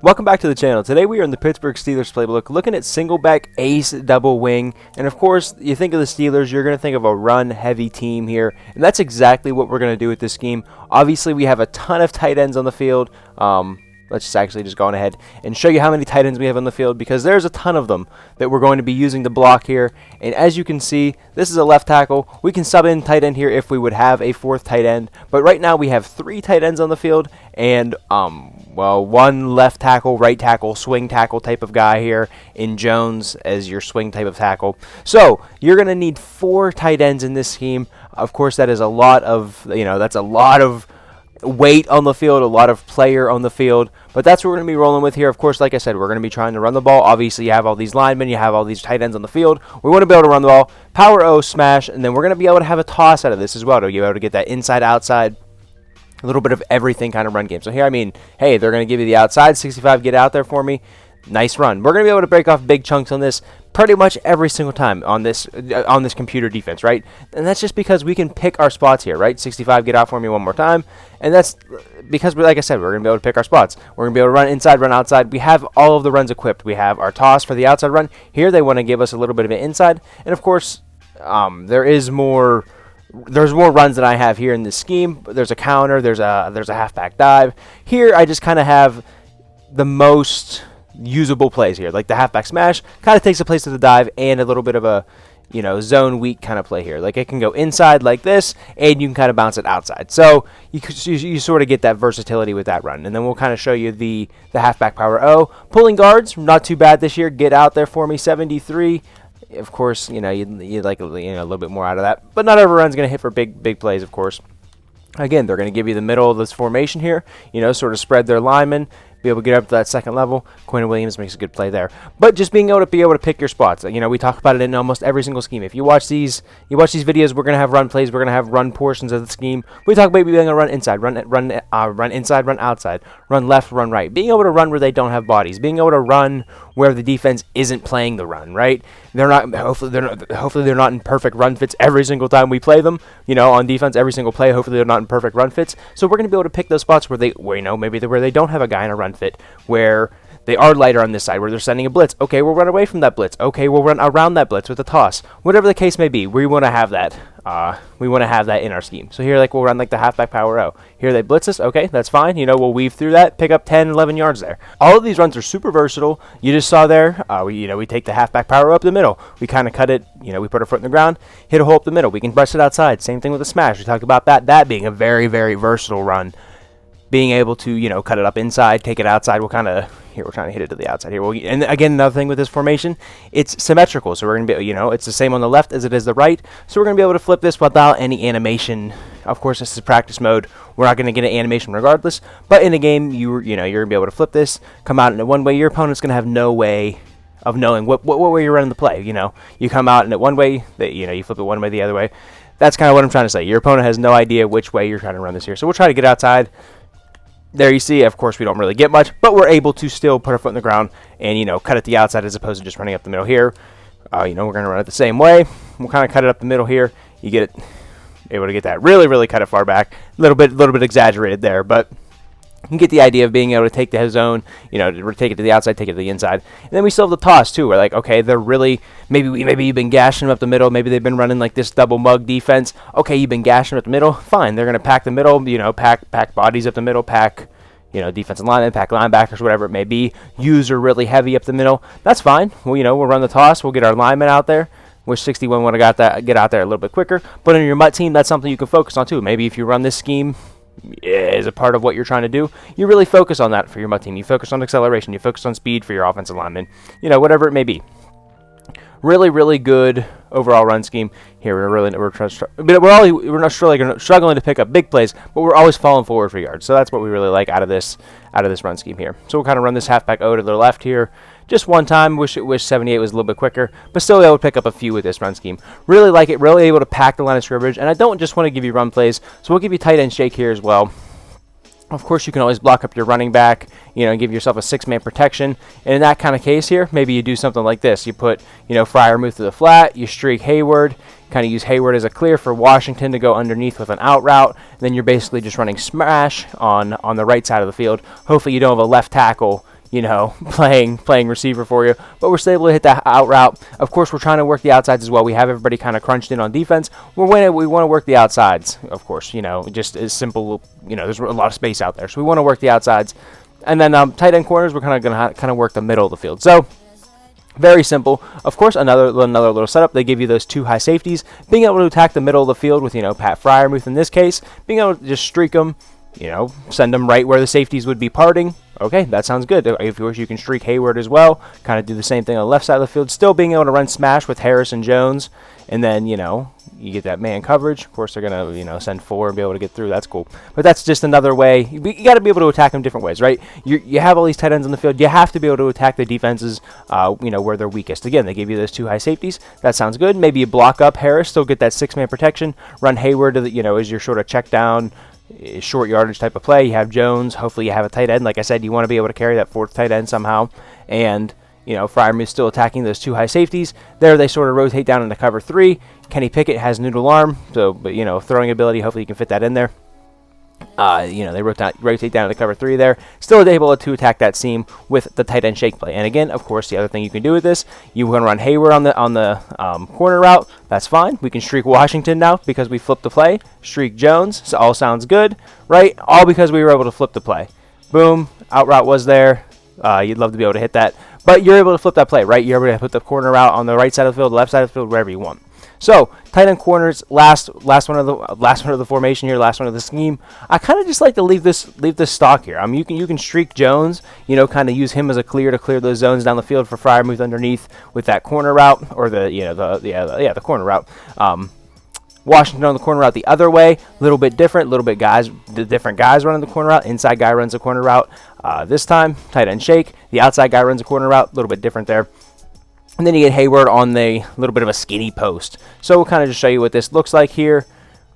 Welcome back to the channel. Today we are in the Pittsburgh Steelers playbook looking at single back ace double wing. And of course, you think of the Steelers, you're going to think of a run heavy team here. And that's exactly what we're going to do with this scheme. Obviously, we have a ton of tight ends on the field. Let's just actually just go on ahead and show you how many tight ends we have on the field, because there's a ton of them that we're going to be using to block here. And as you can see, this is a left tackle. We can sub in tight end here if we would have a fourth tight end. But right now we have 3 tight ends on the field and well, one left tackle, right tackle, swing tackle type of guy here in Jones as your swing type of tackle. So you're going to need 4 tight ends in this scheme. Of course, that is a lot of, that's a lot of weight on the field, a lot of player on the field, but that's what we're going to be rolling with here. Of course, like I said, we're going to be trying to run the ball. Obviously, you have all these linemen, you have all these tight ends on the field. We want to be able to run the ball, power O, smash, and then we're going to be able to have a toss out of this as well to be able to get that inside, outside, a little bit of everything kind of run game. So here, hey, they're going to give you the outside, 65, get out there for me. Nice run. We're going to be able to break off big chunks on this pretty much every single time on this computer defense, right? And that's just because we can pick our spots here, right? 65, get out for me one more time. And that's because, like I said, we're going to be able to pick our spots. We're going to be able to run inside, run outside. We have all of the runs equipped. We have our toss for the outside run. Here they want to give us a little bit of an inside. And, of course, there's more runs than I have here in this scheme. There's a counter. There's a halfback dive. Here I just kind of have the most usable plays here, like the halfback smash kind of takes the place of the dive, and a little bit of a zone weak kind of play here. Like it can go inside like this, and you can kind of bounce it outside. So you sort of get that versatility with that run. And then we'll kind of show you the halfback power O. Pulling guards, not too bad this year. Get out there for me, 73. Of course, you'd like a little bit more out of that, but not every run's going to hit for big plays, of course. Again, they're going to give you the middle of this formation here, sort of spread their linemen, be able to get up to that second level. Quinn Williams makes a good play there. But just being able to pick your spots. We talk about it in almost every single scheme. If you watch these videos, we're going to have run plays, we're going to have run portions of the scheme. We talk about being able to run inside, run inside, run outside, run left, run right. Being able to run where they don't have bodies. Being able to run where the defense isn't playing the run, right? Hopefully they're not in perfect run fits every single time we play them, on defense every single play. Hopefully they're not in perfect run fits. So we're going to be able to pick those spots where where they don't have a guy in a run fit, where they are lighter on this side, where they're sending a blitz. Okay, we'll run away from that blitz. Okay, we'll run around that blitz with a toss. Whatever the case may be, we want to have that. We want to have that in our scheme. So here, we'll run the halfback power O. Here they blitz us. Okay, that's fine. We'll weave through that, pick up 10, 11 yards there. All of these runs are super versatile. You just saw there, we take the halfback power up the middle. We kind of cut it, we put our foot in the ground, hit a hole up the middle. We can press it outside. Same thing with the smash. We talked about that being a very, very versatile run. Being able to, cut it up inside, take it outside. We're trying to hit it to the outside here. And again, another thing with this formation, it's symmetrical. So we're going to be, it's the same on the left as it is the right. So we're going to be able to flip this without any animation. Of course, this is practice mode. We're not going to get an animation regardless. But in a game, you're going to be able to flip this, come out in it one way. Your opponent's going to have no way of knowing what way you're running the play. You come out in it one way, you flip it one way the other way. That's kind of what I'm trying to say. Your opponent has no idea which way you're trying to run this here. So we'll try to get outside. There you see, of course, we don't really get much, but we're able to still put our foot in the ground and, cut it the outside as opposed to just running up the middle here. We're going to run it the same way. We'll kind of cut it up the middle here. You get it, able to get that. Really, really cut it far back. A little bit exaggerated there, but you can get the idea of being able to take the zone, to take it to the outside, take it to the inside. And then we still have the toss, too. We're like, okay, they're really, maybe you've been gashing them up the middle. Maybe they've been running this double mug defense. Okay, you've been gashing them up the middle. Fine, they're going to pack the middle, pack bodies up the middle, pack, defensive linemen, pack linebackers, whatever it may be. User really heavy up the middle. That's fine. Well, we'll run the toss. We'll get our linemen out there. Wish 61 would have get out there a little bit quicker. But in your MUT team, that's something you can focus on, too. Maybe if you run this scheme as a part of what you're trying to do, you really focus on that for your MUT team. You focus on acceleration. You focus on speed for your offensive linemen. Whatever it may be. Really, really good overall run scheme here. We're not struggling to pick up big plays, but we're always falling forward for yards. So that's what we really like out of this run scheme here. So we'll kind of run this halfback O to the left here. Just one time. Wish 78 was a little bit quicker, but still able to pick up a few with this run scheme. Really like it. Really able to pack the line of scrimmage. And I don't just want to give you run plays, so we'll give you tight end shake here as well. Of course, you can always block up your running back, and give yourself a 6-man protection. And in that kind of case here, maybe you do something like this. You put, Fryer move to the flat, you streak Hayward, kind of use Hayward as a clear for Washington to go underneath with an out route. And then you're basically just running smash on the right side of the field. Hopefully you don't have a left tackle, you know, playing receiver for you, but we're still able to hit that out route. Of course, we're trying to work the outsides as well. We have everybody kind of crunched in on defense. We want to work the outsides, of course, you know, just as simple, you know, there's a lot of space out there, so we want to work the outsides. And then tight end corners, we're kind of work the middle of the field. So very simple. Of course, another little setup. They give you those 2 high safeties. Being able to attack the middle of the field with, you know, Pat Freiermuth in this case. Being able to just streak them, you know, send them right where the safeties would be parting. Okay, that sounds good. If you wish, you can streak Hayward as well. Kind of do the same thing on the left side of the field. Still being able to run smash with Harris and Jones. And then, you know, you get that man coverage. Of course, they're going to, you know, send 4 and be able to get through. That's cool. But that's just another way. You got to be able to attack them different ways, right? You have all these tight ends on the field. You have to be able to attack the defenses, you know, where they're weakest. Again, they give you those 2 high safeties. That sounds good. Maybe you block up Harris, still get that 6-man protection. Run Hayward, to the, you know, as your sort of check down, short yardage type of play. You have Jones. Hopefully you have a tight end. Like I said, you want to be able to carry that 4th tight end somehow. And, you know, Freiermuth still attacking those 2 high safeties. There they sort of rotate down into cover 3. Kenny Pickett has noodle arm, so, but, you know, throwing ability, hopefully you can fit that in there. You know, they rotate down to cover 3 there. Still able to attack that seam with the tight end shake play. And again, of course, the other thing you can do with this, you want to run Hayward on the corner route. That's fine. We can streak Washington now because we flipped the play. Streak Jones. So all sounds good, right? All because we were able to flip the play. Boom. Out route was there. You'd love to be able to hit that. But you're able to flip that play, right? You're able to put the corner route on the right side of the field, left side of the field, wherever you want. So tight end corners, last one of the formation here, last one of the scheme. I kind of just like to leave this stock here. I mean, you can streak Jones, you know, kind of use him as a clear to clear those zones down the field for Freiermuth underneath with that corner route or the corner route. Washington on the corner route the other way, a little bit different, the different guys running the corner route. Inside guy runs the corner route. This time, tight end shake. The outside guy runs a corner route, a little bit different there. And then you get Hayward on the little bit of a skinny post. So we'll kind of just show you what this looks like here.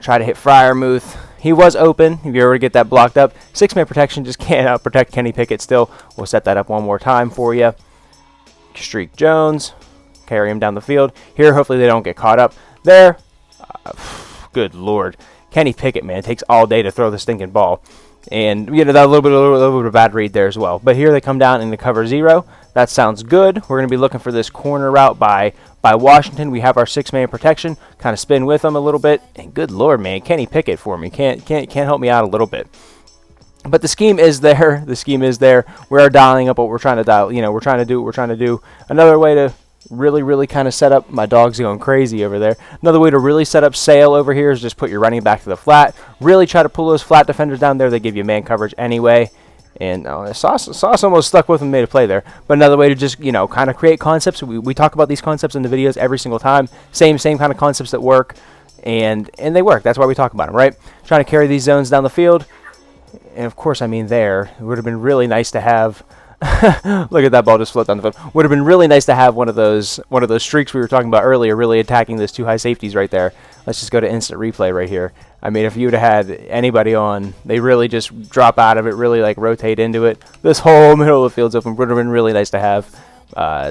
Try to hit Freiermuth. He was open. If you were to get that blocked up, 6-man protection just can't protect Kenny Pickett still. We'll set that up one more time for you. Streak Jones. Carry him down the field. Here, hopefully they don't get caught up. There. Good Lord. Kenny Pickett, man, it takes all day to throw the stinking ball. And, you know, that a little bit of a bad read there as well. But here they come down in the cover 0. That sounds good. We're going to be looking for this corner route by Washington. We have our 6-man protection. Kind of spin with them a little bit. And good Lord, man, Kenny Pickett for me. Can't help me out a little bit. But the scheme is there. The scheme is there. We are dialing up what we're trying to dial. You know, we're trying to do what we're trying to do. Another way to really kind of set up, my dog's going crazy over there. Another way to really set up sail over here is just put your running back to the flat. Really try to pull those flat defenders down there. They give you man coverage anyway. And Sauce almost stuck with him and made a play there. But another way to just, you know, kind of create concepts. We talk about these concepts in the videos every single time. Same kind of concepts that work. And they work. That's why we talk about them, right? Trying to carry these zones down the field. And of course, I mean, it would have been really nice to have. Look at that ball just float down the field. Would have been really nice to have one of those streaks we were talking about earlier, really attacking those 2 high safeties right there. Let's just go to instant replay right here. I mean, if you would have had anybody on, they really just drop out of it, really like rotate into it. This whole middle of the field's open. Would have been really nice to have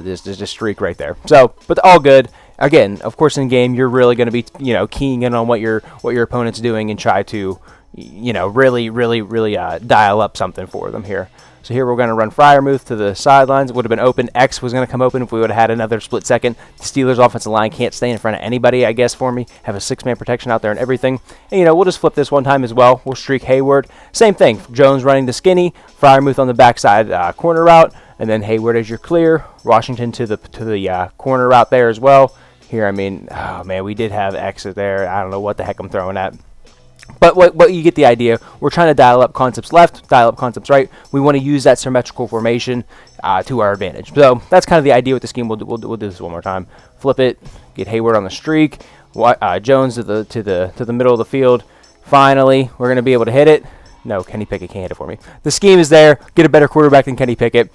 this streak right there. So, but all good. Again, of course, in game you're really going to be, you know, keying in on what your opponent's doing and try to, you know, really dial up something for them here. So here we're going to run Freiermuth to the sidelines. It would have been open. X was going to come open if we would have had another split second. The Steelers' offensive line can't stay in front of anybody, I guess, for me. Have a 6-man protection out there and everything. And, you know, we'll just flip this one time as well. We'll streak Hayward. Same thing. Jones running the skinny. Freiermuth on the backside corner route. And then Hayward as your clear. Washington to the corner route there as well. Here, I mean, oh, man, we did have X there. I don't know what the heck I'm throwing at. But what you get the idea. We're trying to dial up concepts left, dial up concepts right. We want to use that symmetrical formation to our advantage. So that's kind of the idea with the scheme. We'll do this one more time. Flip it. Get Hayward on the streak. Jones to the middle of the field. Finally, we're going to be able to hit it. No, Kenny Pickett can't hit it for me. The scheme is there. Get a better quarterback than Kenny Pickett.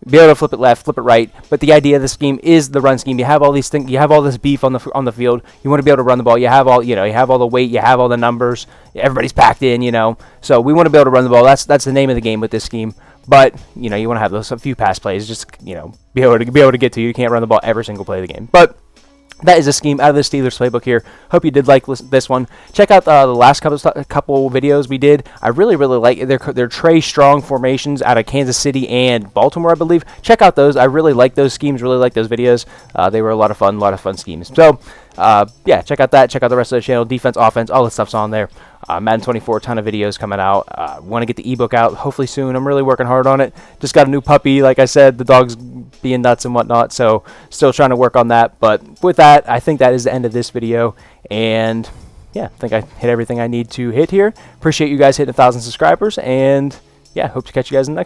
Be able to flip it left, flip it right. But the idea of the scheme is the run scheme. You have all these things. You have all this beef on the field. You want to be able to run the ball. You have all the weight. You have all the numbers. Everybody's packed in. You know. So we want to be able to run the ball. That's the name of the game with this scheme. But you know, you want to have a few pass plays. Just, you know, be able to get to you. You can't run the ball every single play of the game. But that is a scheme out of the Steelers playbook here. Hope you did like this one. Check out the last couple videos we did. I really like their Trey Strong formations out of Kansas City and Baltimore, I believe. Check out those. I really like those schemes. Really like those videos. They were a lot of fun schemes. So yeah, check out that. Check out the rest of the channel. Defense, offense, all the stuff's on there. Madden 24, ton of videos coming out. Want to get the ebook out hopefully soon. I'm really working hard on it. Just got a new puppy, like I said. The dog's being nuts and whatnot, so still trying to work on that. But with that, I think that is the end of this video. And yeah, I think I hit everything I need to hit here. Appreciate you guys hitting 1,000 subscribers. And yeah, hope to catch you guys in the next